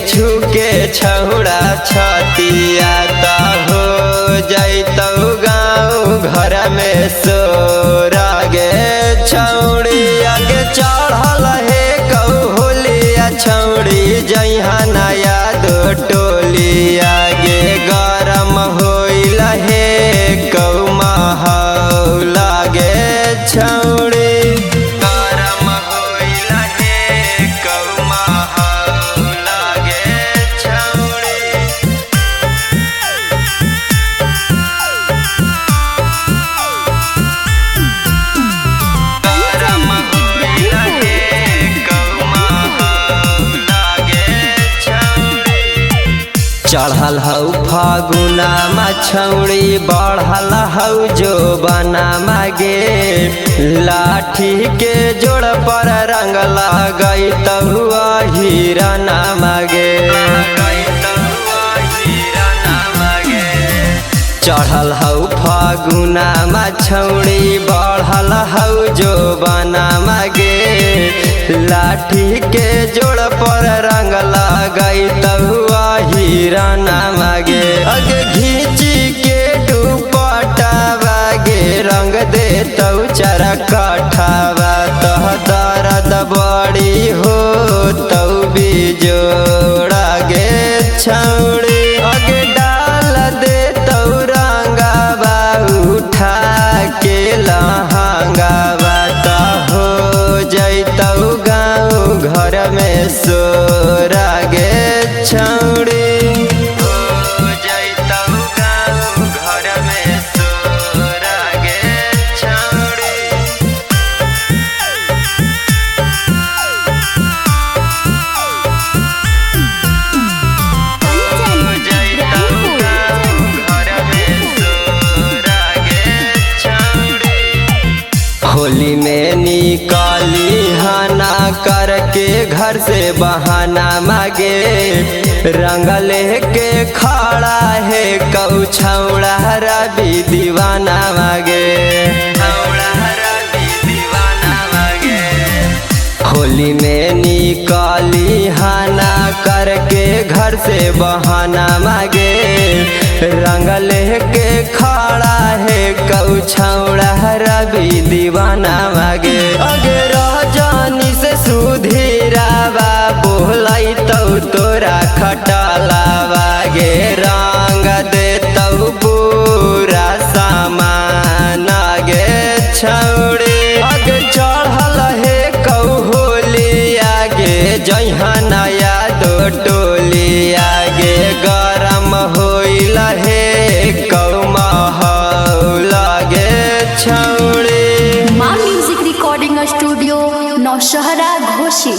छुके छौड़ा छतिया त हो जैतौ गाँव घर में सोरा गे छौड़ी आगे चढ़ल हे कौलिया छौड़ी जइहा नया दो टोली आगे गरम होइल हे कौ माहौल गे छौड़ी चढ़ल हऊ फागुना छौड़ी बढ़ल हऊ जो बना मागे लाठी के जोड़ पर रंग लगई तहुआ हीरा ना मागे चढ़ल हऊ फागुना छौड़ी बढ़ल हऊ जो बना मागे लाठी के जोड़ पर रंग लगई तहुआ हीरा ना मागे अगे घींची के दुपट्टावा गे रंग दे तौ चरकठावा तह दर्द बड़ी हो तौ बिजोड़ा गे छौड़ी अगे डाल दे तौ रंगावा उठा के लहंगावा त हो जैतौ गाँव घर में सोरा गे छौड़ी होली में निकाली हना करके घर से बहाना मागे रंग लेके खड़ा है कौ छौड़ा रवि दीवाना मागे होली में निकाली हना करके घर से बहाना मागे रंग लेके खड़ा है कौ छौड़ा रवि दीवाना मागे अगे रजनी से सुधीरावा बोलाई तौ तोरा खटलावा गे रंग दे तौ पूरा सामान गे छौड़ी अगे चढ़ल हे कौ होली आगे जइहा नया दो टोली आगे गरम होइल हे कौ माहौल गे छौड़ी माँ music recording studio Naushahra Ghoshi.